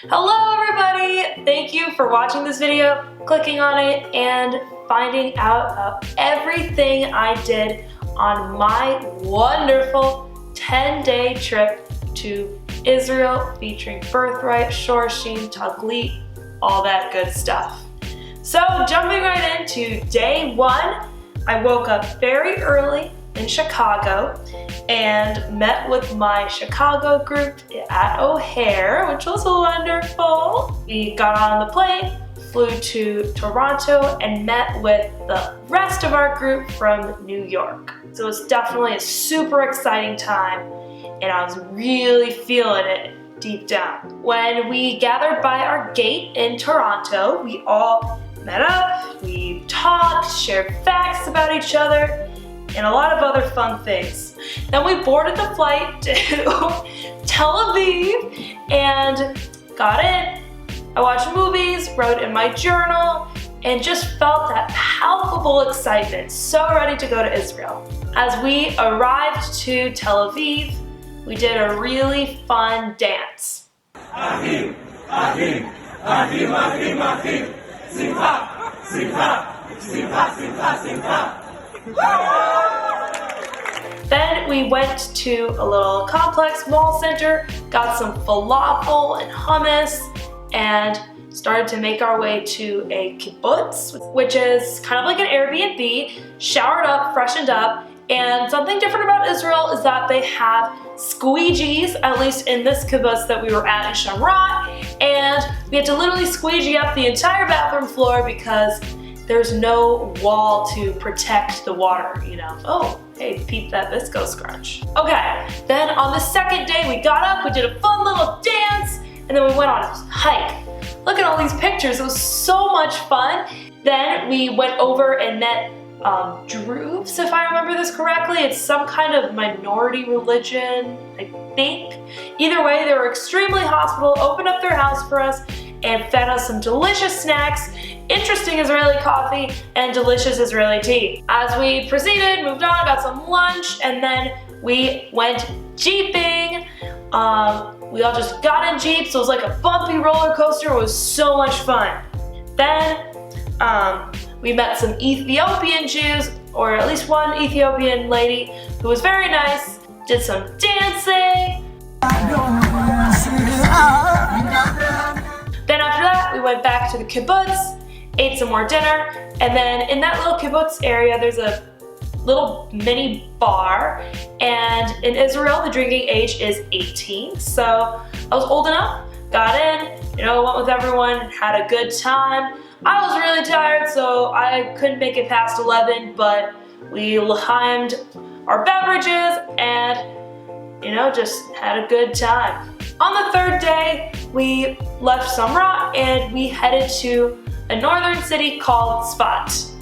Hello everybody! Thank you for watching this video, clicking on it, and finding out about everything I did on my wonderful 10-day trip to Israel featuring Birthright, Shorashim, Taglit, all that good stuff. So jumping right into day one, I woke up very early in Chicago and met with my Chicago group at O'Hare, which was wonderful. We got on the plane, flew to Toronto, and met with the rest of our group from New York. So it was definitely a super exciting time, and I was really feeling it deep down. When we gathered by our gate in Toronto, we all met up, we talked, shared facts about each other, and a lot of other fun things. Then we boarded the flight to Tel Aviv and got in. I watched movies, wrote in my journal, and just felt that palpable excitement, so ready to go to Israel. As we arrived to Tel Aviv, we did a really fun dance. Ahim, ahim, ahim, ahim, ahim, simcha, simcha, simcha, simcha, simcha. Then we went to a little complex mall center, got some falafel and hummus, and started to make our way to a kibbutz, which is kind of like an Airbnb, showered up, freshened up. And something different about Israel is that they have squeegees, at least in this kibbutz that we were at in Shabbat, and we had to literally squeegee up the entire bathroom floor because there's no wall to protect the water, you know. Oh, hey, peep that Visco scrunch. Okay, then on the second day we got up, we did a fun little dance, and then we went on a hike. Look at all these pictures, it was so much fun. Then we went over and met Druze, if I remember this correctly. It's some kind of minority religion, I think. Either way, they were extremely hospitable, opened up their house for us, and fed us some delicious snacks, interesting Israeli coffee, and delicious Israeli tea. As we proceeded, moved on, got some lunch, and then we went jeeping. We all just got in jeeps. It was like a bumpy roller coaster. It was so much fun. Then we met some Ethiopian Jews, or at least one Ethiopian lady who was very nice, did some dancing. Then after that, we went back to the kibbutz, ate some more dinner, and then in that little kibbutz area, there's a little mini bar, and in Israel, the drinking age is 18, so I was old enough, got in, went with everyone, had a good time. I was really tired, so I couldn't make it past 11, but we l'chaimed our beverages and, just had a good time. On the third day, we left Samra and we headed to a northern city called Tzvat.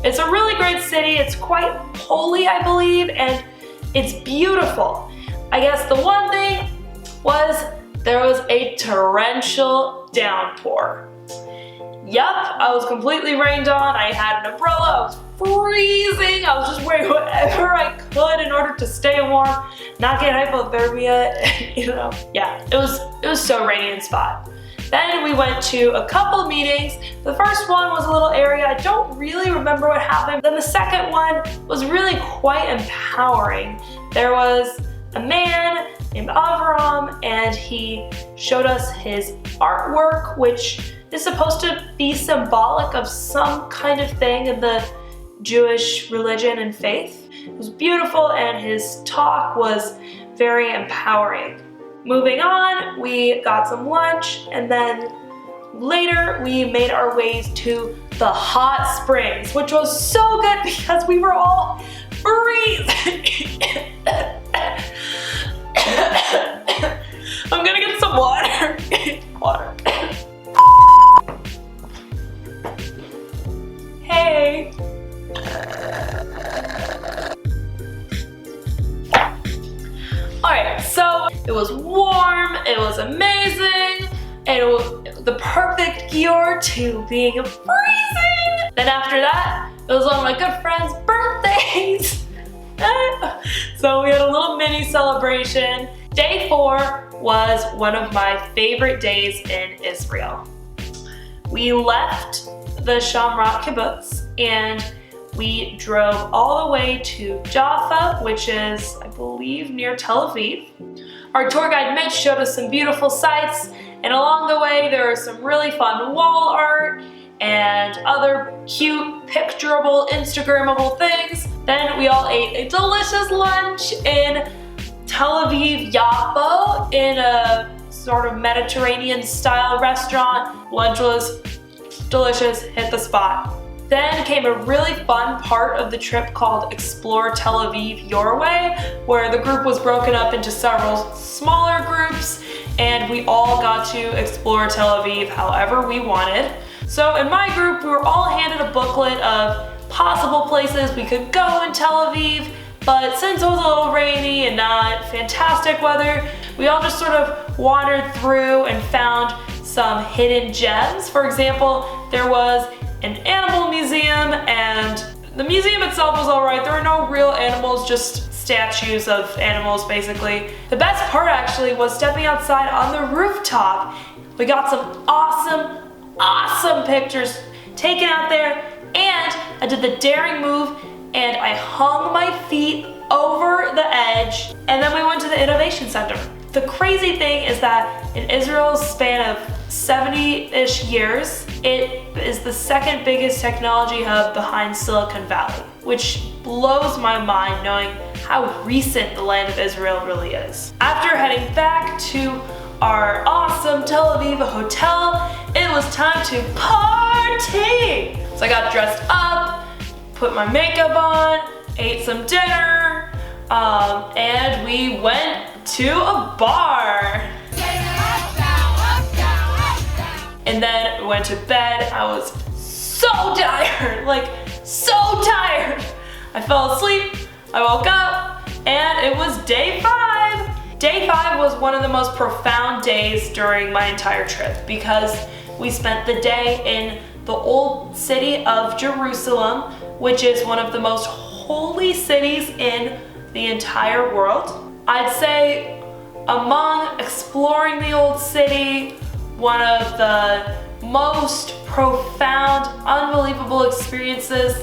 It's a really great city. It's quite holy, I believe, and it's beautiful. I guess the one thing was there was a torrential downpour. Yup, I was completely rained on. I had an umbrella. I was freezing. I was just wearing whatever I could in order to stay warm, not get hypothermia, Yeah, it was so rainy in Tzvat. Then we went to a couple meetings. The first one was a little area. I don't really remember what happened. Then the second one was really quite empowering. There was a man named Avram, and he showed us his artwork, which is supposed to be symbolic of some kind of thing in the Jewish religion and faith. It was beautiful, and his talk was very empowering. Moving on, we got some lunch, and then later we made our ways to the hot springs, which was so good because we were all freezing. I'm gonna get some water. Water. Hey. Alright, so it was warm, it was amazing, and it was the perfect cure to being freezing. Then after that, it was one of my good friend's birthdays. So we had a little mini celebration, Day 4 was one of my favorite days in Israel. We left the Shamrat Kibbutz and we drove all the way to Jaffa, which is, I believe, near Tel Aviv. Our tour guide Mitch showed us some beautiful sights, and along the way there was some really fun wall art and other cute, picturable, Instagrammable things. Then we all ate a delicious lunch in Tel Aviv, Jaffa, in a sort of Mediterranean style restaurant. Lunch was delicious, hit the spot. Then came a really fun part of the trip called Explore Tel Aviv Your Way, where the group was broken up into several smaller groups and we all got to explore Tel Aviv however we wanted. So in my group, we were all handed a booklet of possible places we could go in Tel Aviv, but since it was a little rainy and not fantastic weather, we all just sort of wandered through and found some hidden gems. For example, there was an animal museum, and the museum itself was alright. There were no real animals, just statues of animals basically. The best part actually was stepping outside on the rooftop. We got some awesome pictures taken out there, and I did the daring move and I hung my feet over the edge, and then we went to the Innovation Center. The crazy thing is that in Israel's span of 70-ish years, it is the second biggest technology hub behind Silicon Valley, which blows my mind knowing how recent the land of Israel really is. After heading back to our awesome Tel Aviv hotel, it was time to party! So I got dressed up, put my makeup on, ate some dinner, and we went to a bar. And then went to bed. I was so tired, so tired. I fell asleep, I woke up, and it was day 5. Day 5 was one of the most profound days during my entire trip because we spent the day in the old city of Jerusalem, which is one of the most holy cities in the entire world. I'd say among exploring the old city, one of the most profound, unbelievable experiences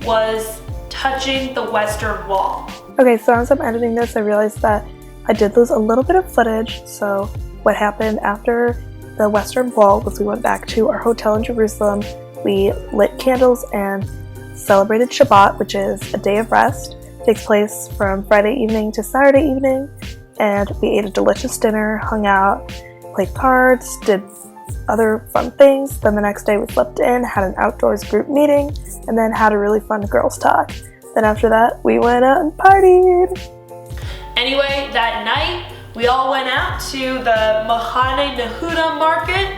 was touching the Western Wall. Okay, so as I'm editing this, I realized that I did lose a little bit of footage. So what happened after the Western Wall was we went back to our hotel in Jerusalem. We lit candles and celebrated Shabbat, which is a day of rest. It takes place from Friday evening to Saturday evening. And we ate a delicious dinner, hung out, played cards, did other fun things. Then the next day we slept in, had an outdoors group meeting, and then had a really fun girls talk. Then after that, we went out and partied. Anyway, that night, we all went out to the Machane Yehuda market.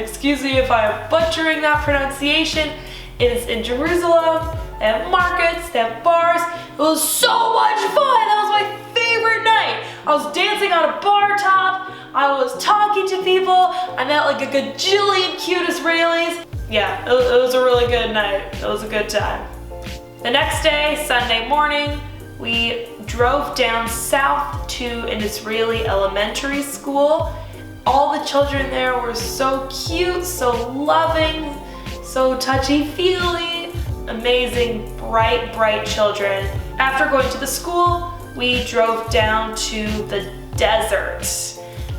Excuse me if I'm butchering that pronunciation. It is in Jerusalem. They have markets, they have bars. It was so much fun. That was my favorite night. I was dancing on a bar top. I was talking to people. I met a gajillion cute Israelis. Yeah, it was a really good night. It was a good time. The next day, Sunday morning, we drove down south to an Israeli elementary school. All the children there were so cute, so loving, so touchy-feely, amazing, bright children. After going to the school, we drove down to the desert.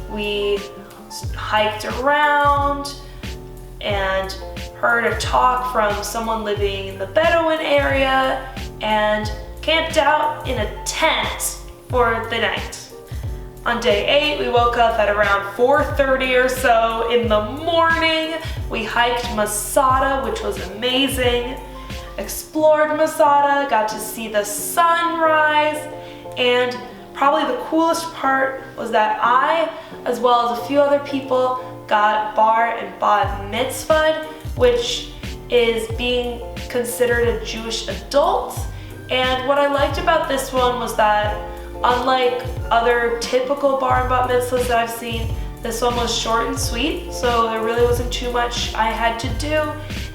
We hiked around and heard a talk from someone living in the Bedouin area and camped out in a tent for the night. On day 8, we woke up at around 4:30 or so in the morning. We hiked Masada, which was amazing. Explored Masada, got to see the sunrise, and probably the coolest part was that I, as well as a few other people, got bar and bat mitzvahed, which is being considered a Jewish adult. And what I liked about this one was that unlike other typical bar and bat mitzvahs that I've seen, this one was short and sweet, so there really wasn't too much I had to do.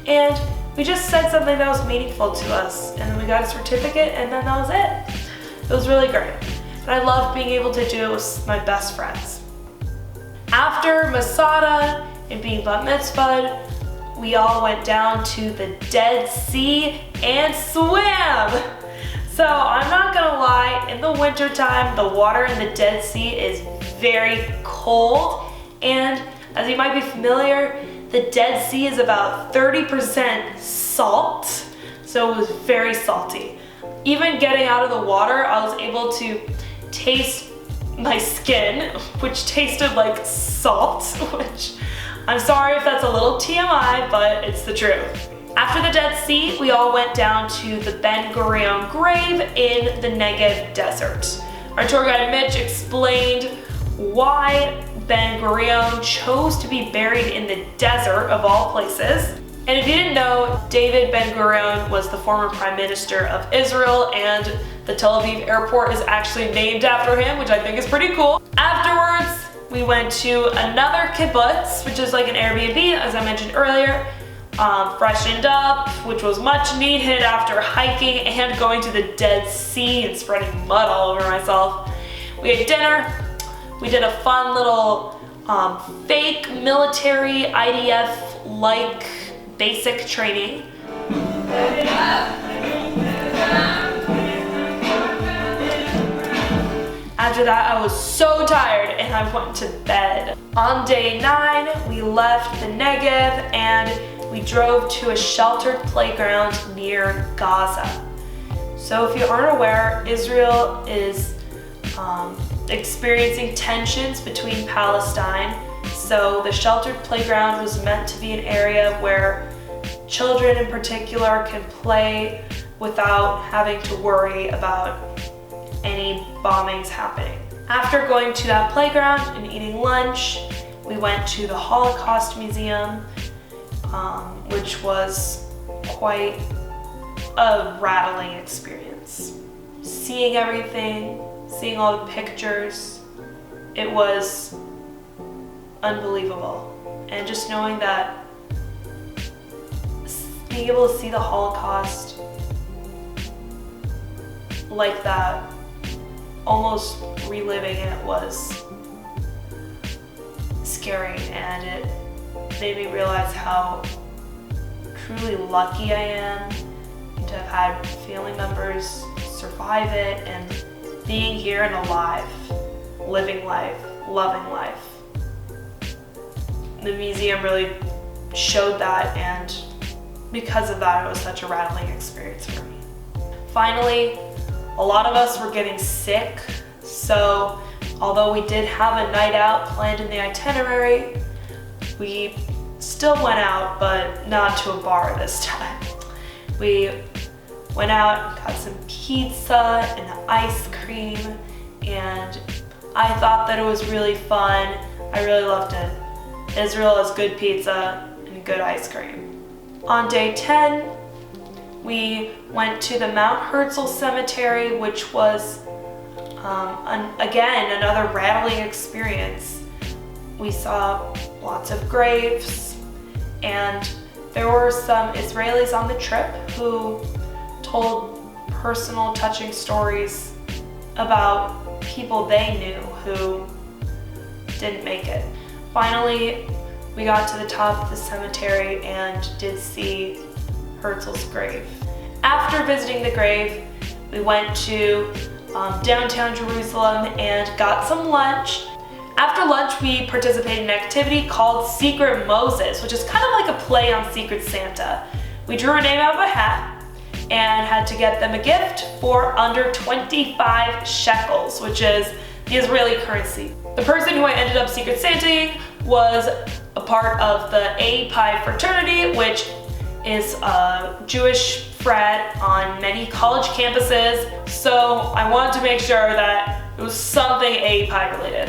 And we just said something that was meaningful to us, and then we got a certificate, and then that was it. It was really great. and I loved being able to do it with my best friends. After Masada and being bat mitzvahed, we all went down to the Dead Sea and swam. So I'm not gonna lie, in the wintertime, the water in the Dead Sea is very cold, and as you might be familiar, the Dead Sea is about 30% salt, so it was very salty. Even getting out of the water, I was able to taste my skin, which tasted like salt, which I'm sorry if that's a little TMI, but it's the truth. After the Dead Sea, we all went down to the Ben Gurion grave in the Negev desert. Our tour guide Mitch explained why Ben Gurion chose to be buried in the desert of all places. And if you didn't know, David Ben Gurion was the former Prime Minister of Israel, and the Tel Aviv airport is actually named after him, which I think is pretty cool. Afterwards, we went to another kibbutz, which is like an Airbnb, as I mentioned earlier. Freshened up, which was much needed after hiking and going to the Dead Sea and spreading mud all over myself. We had dinner. We did a fun little fake military IDF-like basic training. After that, I was so tired and I went to bed. On day 9, we left the Negev and we drove to a sheltered playground near Gaza. So if you aren't aware, Israel is experiencing tensions between Palestine. So the sheltered playground was meant to be an area where children in particular can play without having to worry about any bombings happening. After going to that playground and eating lunch, we went to the Holocaust Museum, which was quite a rattling experience. Seeing everything, seeing all the pictures, it was unbelievable. And just knowing that being able to see the Holocaust like that, almost reliving it, was scary, and it made me realize how truly lucky I am to have had family members survive it and being here and alive, living life, loving life. The museum really showed that, and because of that, it was such a rattling experience for me. Finally, a lot of us were getting sick, so although we did have a night out planned in the itinerary, we still went out, but not to a bar this time. We went out and got some pizza and ice cream, and I thought that it was really fun. I really loved it. Israel has good pizza and good ice cream. On day 10, we went to the Mount Herzl Cemetery, which was, again, another rattling experience. We saw lots of graves, and there were some Israelis on the trip who told personal, touching stories about people they knew who didn't make it. Finally, we got to the top of the cemetery and did see Herzl's grave. After visiting the grave, we went to downtown Jerusalem and got some lunch. After lunch, we participated in an activity called Secret Moses, which is kind of like a play on Secret Santa. We drew a name out of a hat and had to get them a gift for under 25 shekels, which is the Israeli currency. The person who I ended up Secret Santaing was a part of the A Pi fraternity, which is a Jewish frat on many college campuses, so I wanted to make sure that it was something A Pi related.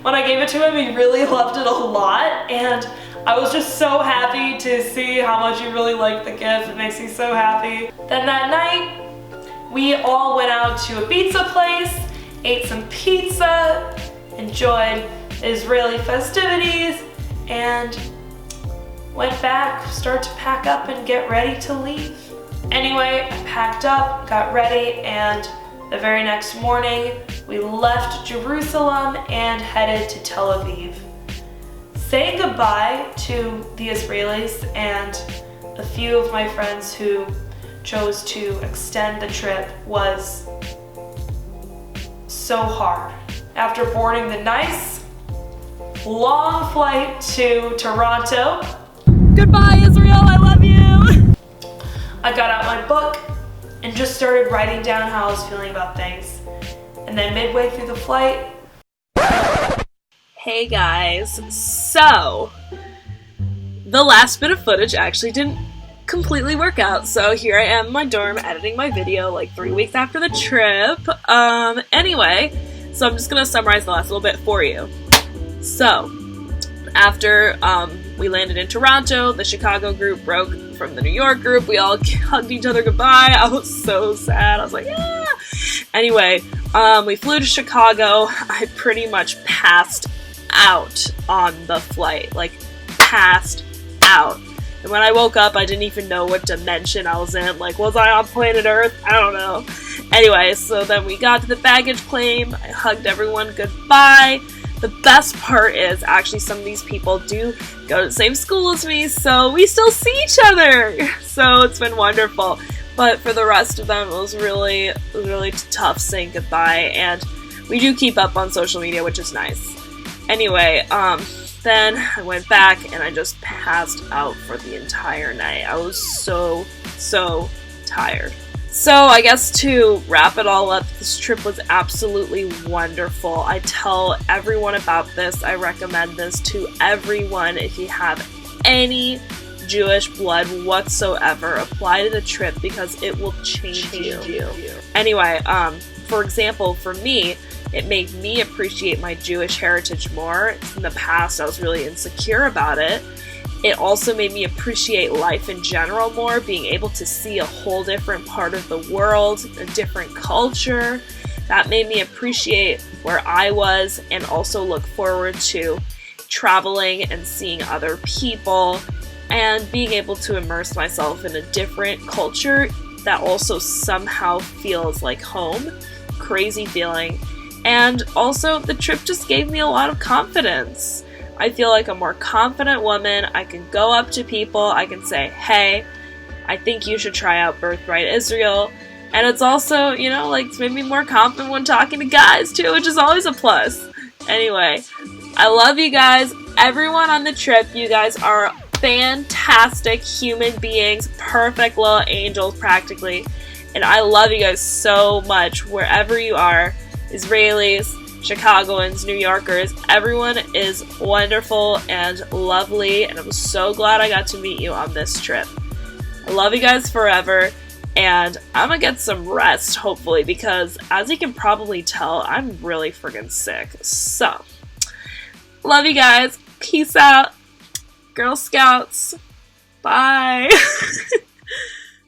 When I gave it to him, he really loved it a lot, and I was just so happy to see how much he really liked the gift. It makes me so happy. Then that night, we all went out to a pizza place, ate some pizza, enjoyed Israeli festivities, and went back, started to pack up and get ready to leave. Anyway, I packed up, got ready, and the very next morning, we left Jerusalem and headed to Tel Aviv. Saying goodbye to the Israelis and a few of my friends who chose to extend the trip was so hard. After boarding the nice, long flight to Toronto, goodbye Israel, I love you! I got out my book and just started writing down how I was feeling about things. And then midway through the flight... Hey guys, so the last bit of footage actually didn't completely work out, so here I am in my dorm editing my video like 3 weeks after the trip. Anyway, so I'm just gonna summarize the last little bit for you. So, after we landed in Toronto, the Chicago group broke from the New York group. We all hugged each other goodbye. I was so sad. I was like, yeah. Anyway, we flew to Chicago. I pretty much passed out on the flight. Like, passed out. And when I woke up, I didn't even know what dimension I was in. Like, was I on planet Earth? I don't know. Anyway, so then we got to the baggage claim. I hugged everyone goodbye. The best part is, actually, some of these people do go to the same school as me, so we still see each other. So it's been wonderful. But for the rest of them, it was really tough saying goodbye. And we do keep up on social media, which is nice. Anyway, then I went back and I just passed out for the entire night. I was so tired. So I guess to wrap it all up, this trip was absolutely wonderful. I tell everyone about this. I recommend this to everyone. If you have any Jewish blood whatsoever, apply to the trip because it will change you. Anyway, for example, for me, it made me appreciate my Jewish heritage more. In the past, I was really insecure about it. It also made me appreciate life in general more, being able to see a whole different part of the world, a different culture. That made me appreciate where I was and also look forward to traveling and seeing other people and being able to immerse myself in a different culture that also somehow feels like home. Crazy feeling. And also, the trip just gave me a lot of confidence. I feel like a more confident woman. I can go up to people. I can say, hey, I think you should try out Birthright Israel. And it's also, you know, like, it's made me more confident when talking to guys, too, which is always a plus. Anyway, I love you guys. Everyone on the trip, you guys are fantastic human beings. Perfect little angels, practically. And I love you guys so much, wherever you are. Israelis, Chicagoans, New Yorkers, everyone is wonderful and lovely, and I'm so glad I got to meet you on this trip. I love you guys forever, and I'm gonna get some rest, hopefully, because as you can probably tell, I'm really friggin' sick. So, love you guys. Peace out. Girl Scouts. Bye.